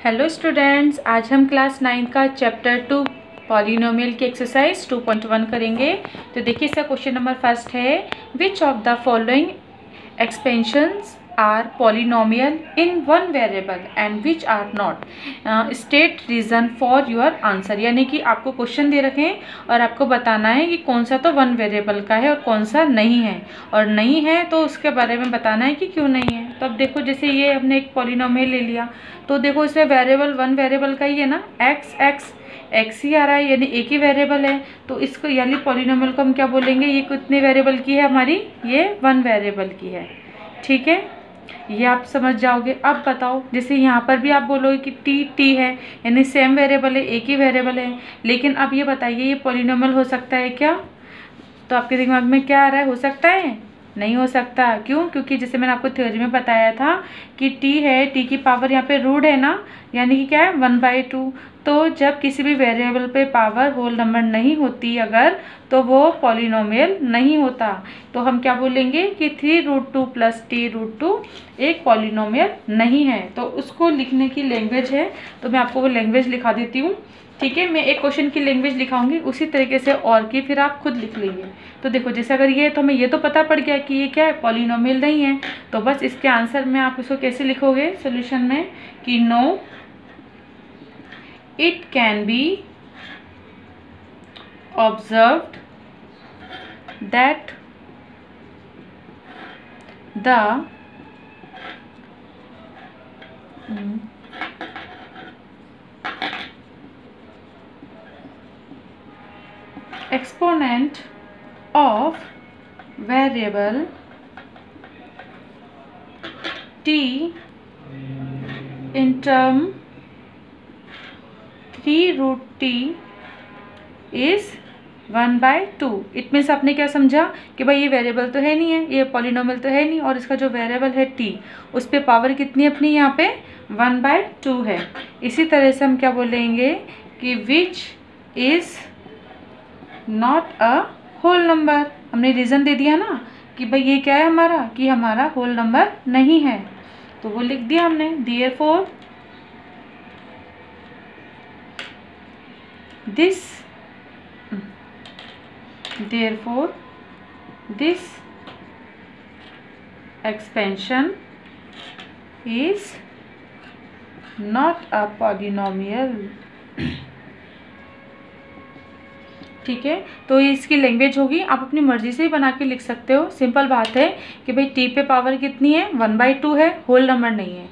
Hello students, आज हम class 9 का चैप्टर 2 पॉलिनोमियल की एक्सरसाइज 2.1 करेंगे। तो देखिए इसका क्वेश्चन नंबर फर्स्ट है, which of the following expansions are polynomial in one variable and which are not, state reason for your answer. यानी कि आपको क्वेश्चन दे रखे हैं और आपको बताना है कि कौन सा तो वन वेरिएबल का है और कौन सा नहीं है, और नहीं है तो उसके बारे में बताना है कि क्यों नहीं है। तो अब देखो, जैसे ये हमने एक पॉलिनोमियल ले लिया तो देखो इसमें वेरिएबल वन वेरिएबल का ही है ना, एक्स ही आ रहा है, यानी एक ही वेरिएबल है। तो इसको यानी पॉलिनोमियल को हम क्या बोलेंगे, ये कितने वेरिएबल की है हमारी, ये वन वेरिएबल की है। ठीक है, ये आप समझ जाओगे। अब बताओ, जैसे यहाँ पर भी आप बोलोगे कि टी है, यानी सेम वेरिएबल है, एक ही वेरिएबल है। लेकिन अब ये बताइए, ये पॉलिनोमियल हो सकता है क्या? तो आपके दिमाग में क्या आ रहा है, हो सकता है? नहीं हो सकता। क्यों? क्योंकि जैसे मैंने आपको थ्योरी में बताया था कि टी है, टी की पावर यहाँ पे रूट है ना, यानी कि क्या है 1/2। तो जब किसी भी वेरिएबल पे पावर होल नंबर नहीं होती अगर, तो वो पॉलिनोमियल नहीं होता। तो हम क्या बोलेंगे कि 3√2 + t√2 एक पॉलिनोमियल नहीं है। तो उसको लिखने की लैंग्वेज है, तो मैं आपको वो लैंग्वेज लिखा देती हूँ। ठीक है, मैं एक क्वेश्चन की लैंग्वेज लिखाऊंगी, उसी तरीके से और की फिर आप खुद लिख लेंगे। तो देखो, जैसे अगर ये तो हमें ये तो पता पड़ गया कि ये क्या है, पॉलिनोमियल नहीं है। तो बस इसके आंसर में आप इसको कैसे लिखोगे सॉल्यूशन में कि no it can be observed that the exponent of variable t in term 3√t is 1/2। It means आपने क्या समझा कि भाई ये वेरिएबल तो है नहीं है, ये पॉलिनोमियल तो है नहीं, और इसका जो वेरिएबल है t, उस पर पावर कितनी अपनी यहाँ पे 1/2 है। इसी तरह से हम क्या बोलेंगे कि which is not a whole number. हमने रीज़न दे दिया ना कि भाई ये क्या है हमारा, कि हमारा होल नंबर नहीं है, तो वो लिख दिया हमने। Therefore this expansion is not a polynomial. ठीक है, तो ये इसकी लैंग्वेज होगी, आप अपनी मर्जी से ही बना के लिख सकते हो। सिंपल बात है कि भाई टी पे पावर कितनी है, 1/2 है, होल नंबर नहीं है।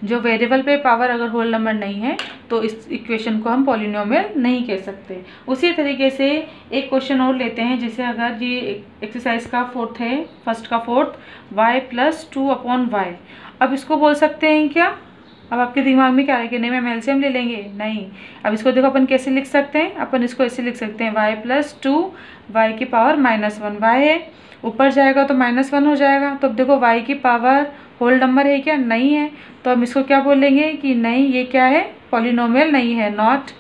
जो वेरिएबल पे पावर अगर होल नंबर नहीं है तो इस इक्वेशन को हम पॉलिनोमियल नहीं कह सकते। उसी तरीके से एक क्वेश्चन और लेते हैं, जैसे अगर ये एक्सरसाइज का फोर्थ है, फर्स्ट का फोर्थ, y + 2/y। अब इसको बोल सकते हैं क्या? अब आपके दिमाग में क्या है कि नहीं मैम एलसीएम ले लेंगे, नहीं। अब इसको देखो अपन कैसे लिख सकते हैं, अपन इसको ऐसे लिख सकते हैं y + 2 y की पावर -1। y है, ऊपर जाएगा तो -1 हो जाएगा। तो अब देखो y की पावर होल नंबर है क्या? नहीं है। तो हम इसको क्या बोलेंगे कि नहीं, ये क्या है, पॉलिनोमियल नहीं है, नॉट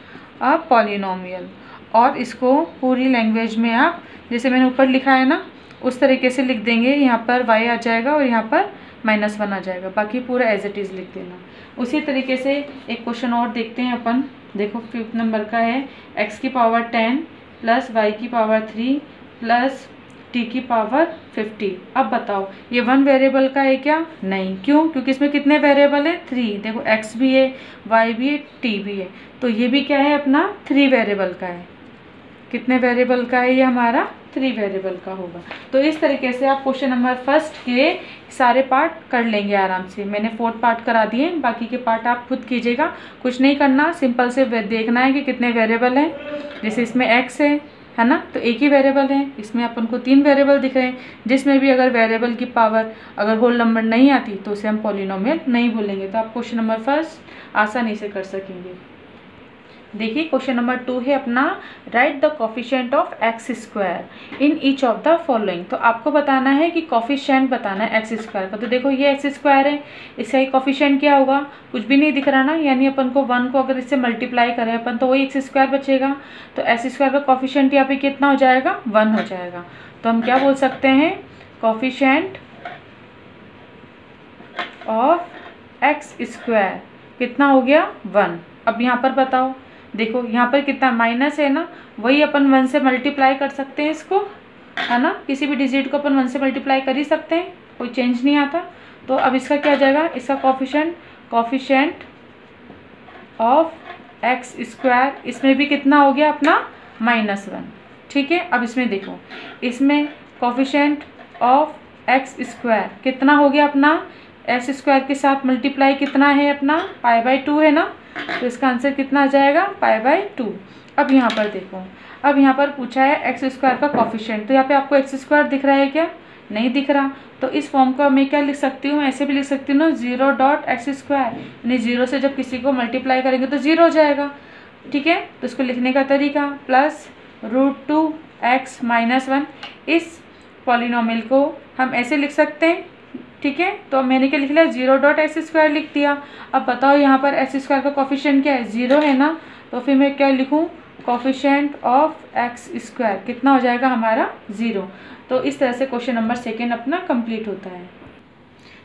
अ पॉलिनोमियल। और इसको पूरी लैंग्वेज में आप जैसे मैंने ऊपर लिखा है ना, उस तरीके से लिख देंगे। यहाँ पर y आ जाएगा और यहाँ पर -1 आ जाएगा, बाकी पूरा एज इट इज़ लिख देना। उसी तरीके से एक क्वेश्चन और देखते हैं अपन। देखो 5th नंबर का है, x की पावर 10 + y की पावर 3 + t की पावर 50। अब बताओ ये वन वेरिएबल का है क्या? नहीं। क्यों? क्योंकि इसमें कितने वेरिएबल है, 3। देखो x भी है, y भी है, t भी है, तो ये भी क्या है अपना 3 वेरिएबल का है। कितने वेरिएबल का है ये हमारा? 3 वेरिएबल का होगा। तो इस तरीके से आप क्वेश्चन नंबर फर्स्ट के सारे पार्ट कर लेंगे आराम से। मैंने 4th पार्ट करा दिए, बाकी के पार्ट आप खुद कीजिएगा, कुछ नहीं करना, सिंपल से देखना है कि कितने वेरिएबल हैं। जैसे इसमें x है ना, तो एक ही वेरिएबल है। इसमें अपन को 3 वेरिएबल दिख रहे हैं, जिसमें भी अगर वेरिएबल की पावर अगर होल नंबर नहीं आती तो उसे हम पॉलिनोमियल नहीं बोलेंगे। तो आप क्वेश्चन नंबर फर्स्ट आसानी से कर सकेंगे। देखिए क्वेश्चन नंबर 2 है अपना, right the coefficient of x² in each of the following. तो आपको बताना है कि कोफिशिएंट बताना है x² का। तो देखो ये x² है, इसका कोफिशिएंट क्या होगा, कुछ भी नहीं दिख रहा ना, यानी अपन को 1 को अगर इससे मल्टीप्लाई करें अपन तो वही x² बचेगा। तो x² का कोफिशिएंट यहाँ पे कितना हो जाएगा, 1 हो जाएगा। तो हम क्या बोल सकते हैं, कोफिशिएंट ऑफ x² कितना हो गया 1। अब यहाँ पर बताओ, देखो यहाँ पर कितना माइनस है ना, वही अपन 1 से मल्टीप्लाई कर सकते हैं इसको, है ना। किसी भी डिजिट को अपन 1 से मल्टीप्लाई कर ही सकते हैं, कोई चेंज नहीं आता। तो अब इसका क्या आ जाएगा, इसका कोफिशिएंट ऑफ एक्स स्क्वायर, इसमें भी कितना हो गया अपना -1। ठीक है, अब इसमें देखो, इसमें कोफिशिएंट ऑफ एक्स स्क्वायर कितना हो गया अपना, एक्स स्क्वायर के साथ मल्टीप्लाई कितना है अपना π/2 है ना, तो इसका आंसर कितना आ जाएगा π/2। अब यहाँ पर देखो, अब यहाँ पर पूछा है एक्स स्क्वायर का कोफिशिएंट, तो यहाँ पे आपको एक्स स्क्वायर दिख रहा है क्या, नहीं दिख रहा। तो इस फॉर्म को मैं क्या लिख सकती हूँ, ऐसे भी लिख सकती हूँ ना, 0.x², यानी 0 से जब किसी को मल्टीप्लाई करेंगे तो 0 हो जाएगा। ठीक है, तो इसको लिखने का तरीका +√2x - 1, इस पॉलिनोमियल को हम ऐसे लिख सकते हैं। ठीक है, तो मैंने क्या लिख लिया, 0.x² लिख दिया। अब बताओ यहाँ पर x² का कोफिशिएंट क्या है, 0 है ना, तो फिर मैं क्या लिखूँ, कोफिशिएंट ऑफ x² कितना हो जाएगा हमारा 0। तो इस तरह से क्वेश्चन नंबर 2 अपना कंप्लीट होता है।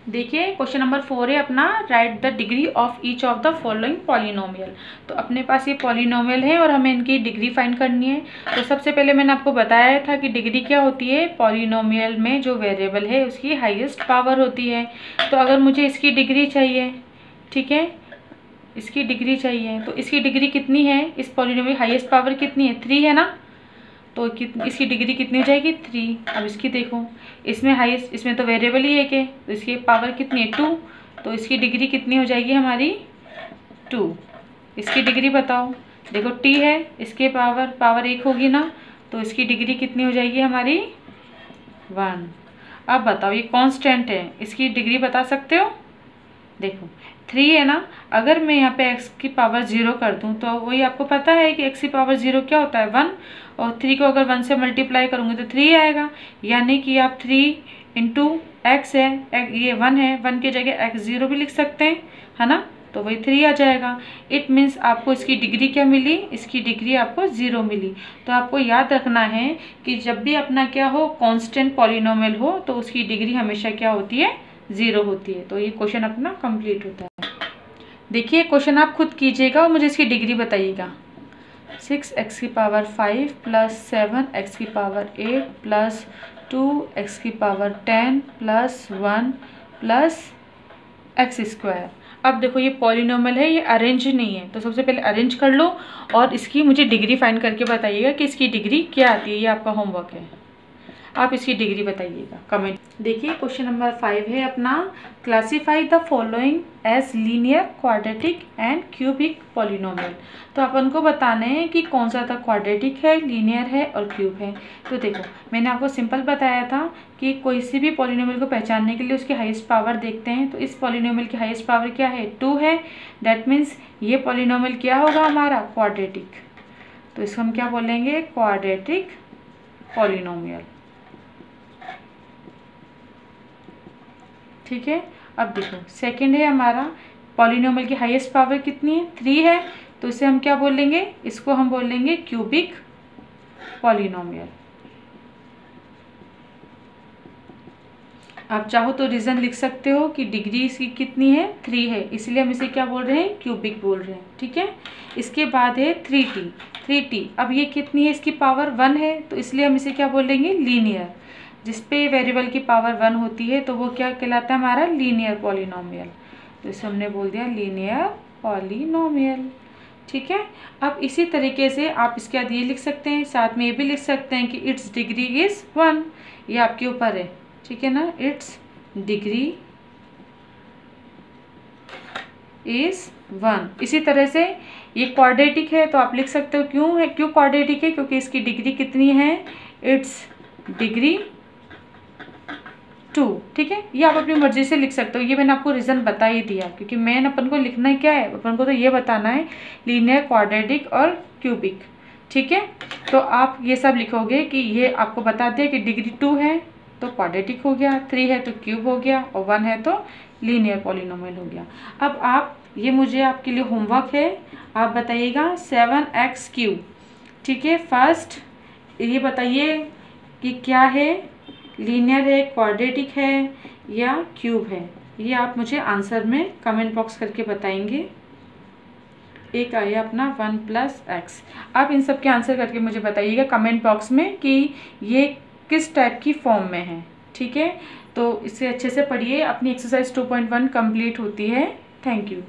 देखिए क्वेश्चन नंबर 4 है अपना, right the degree of each of the following polynomial. तो अपने पास ये पॉलिनोमियल है और हमें इनकी डिग्री फाइंड करनी है। तो सबसे पहले मैंने आपको बताया था कि डिग्री क्या होती है, पॉलिनोमियल में जो वेरिएबल है उसकी हाईएस्ट पावर होती है। तो अगर मुझे इसकी डिग्री चाहिए, ठीक है, इसकी डिग्री चाहिए, तो इसकी डिग्री कितनी है, इस पॉलिनोमियल हाईएस्ट पावर कितनी है, 3 है ना, तो इसकी डिग्री कितनी हो जाएगी 3। अब इसकी देखो, इसमें हाईएस्ट, इसमें तो वेरिएबल ही है कि, तो इसकी पावर कितनी है 2, तो इसकी डिग्री कितनी हो जाएगी हमारी 2। इसकी डिग्री बताओ, देखो t है, इसके पावर 1 होगी ना, तो इसकी डिग्री कितनी हो जाएगी हमारी 1। अब बताओ ये कांस्टेंट है, इसकी डिग्री बता सकते हो, देखो 3 है ना, अगर मैं यहाँ पे x की पावर 0 कर दूँ तो वही आपको पता है कि x की पावर 0 क्या होता है 1, और 3 को अगर 1 से मल्टीप्लाई करूँगी तो 3 आएगा। यानी कि आप 3 × x है, ये 1 है, 1 की जगह x 0 भी लिख सकते हैं, है ना, तो वही 3 आ जाएगा। इट मीन्स आपको इसकी डिग्री क्या मिली, इसकी डिग्री आपको 0 मिली। तो आपको याद रखना है कि जब भी अपना क्या हो, कांस्टेंट पॉलिनोमियल हो, तो उसकी डिग्री हमेशा क्या होती है, 0 होती है। तो ये क्वेश्चन अपना कंप्लीट होता है। देखिए क्वेश्चन आप खुद कीजिएगा और मुझे इसकी डिग्री बताइएगा। 6x⁵ + 7x⁵ + 2x⁵ + 10 + 1 + x²। अब देखो ये पॉलिनोमियल है, ये अरेंज नहीं है, तो सबसे पहले अरेंज कर लो और इसकी मुझे डिग्री फाइंड करके बताइएगा कि इसकी डिग्री क्या आती है। ये आपका होमवर्क है, आप इसकी डिग्री बताइएगा कमेंट। देखिए क्वेश्चन नंबर 5 है अपना, classify the following as linear, quadratic and cubic polynomial. तो अपन को बताना है कि कौन सा था क्वाड्रेटिक है, लीनियर है और क्यूब है। तो देखो मैंने आपको सिंपल बताया था कि कोई सी भी पॉलिनोमियल को पहचानने के लिए उसकी हाईएस्ट पावर देखते हैं। तो इस पॉलिनोमियल की हाईएस्ट पावर क्या है, 2 है। दैट मीन्स ये पॉलिनोमियल क्या होगा हमारा, क्वाड्रेटिक। तो इसको हम क्या बोलेंगे, क्वाड्रेटिक पॉलिनोमियल। ठीक है, अब देखो सेकंड है हमारा, पॉलिनोमियल की हाईएस्ट पावर कितनी है, 3 है, तो इसे हम क्या बोलेंगे, इसको हम बोलेंगे क्यूबिक पॉलिनोमियल। आप चाहो तो रीजन लिख सकते हो कि डिग्री इसकी कितनी है, 3 है, इसलिए हम इसे क्या बोल रहे हैं, क्यूबिक बोल रहे हैं। ठीक है, इसके बाद है 3t। अब ये कितनी है, इसकी पावर 1 है, तो इसलिए हम इसे क्या बोलेंगे, लीनियर। जिसपे वेरिएबल की पावर 1 होती है तो वो क्या कहलाता है हमारा, लीनियर पॉलिनोमियल। तो इसे हमने बोल दिया लीनियर पॉलिनोमियल। ठीक है, अब इसी तरीके से आप इसके बाद ये लिख सकते हैं, साथ में ये भी लिख सकते हैं कि इट्स डिग्री इज 1। ये आपके ऊपर है, ठीक है ना, इट्स डिग्री इज 1। इसी तरह से ये क्वाड्रेटिक है, तो आप लिख सकते हो क्यों है, क्यों क्वाड्रेटिक है, क्योंकि इसकी डिग्री कितनी है, इट्स डिग्री 2। ठीक है, ये आप अपनी मर्जी से लिख सकते हो, ये मैंने आपको रीज़न बता ही दिया, क्योंकि मेन अपन को लिखना है क्या है, अपन को तो ये बताना है लीनियर, क्वाड्रेटिक और क्यूबिक। ठीक है, तो आप ये सब लिखोगे कि ये आपको बता दिया कि डिग्री 2 है तो क्वाड्रेटिक हो गया, 3 है तो क्यूब हो गया, और 1 है तो लीनियर पॉलिनोमियल हो गया। अब आप ये, मुझे आपके लिए होमवर्क है, आप बताइएगा 7x³। ठीक है, फर्स्ट ये बताइए कि क्या है, लीनियर है, क्वाड्रेटिक है या क्यूब है। ये आप मुझे आंसर में कमेंट बॉक्स करके बताएंगे। एक आया अपना 1 + x। आप इन सब के आंसर करके मुझे बताइएगा कमेंट बॉक्स में कि ये किस टाइप की फॉर्म में है। ठीक है, तो इसे अच्छे से पढ़िए, अपनी एक्सरसाइज 2.1 कंप्लीट होती है। Thank you.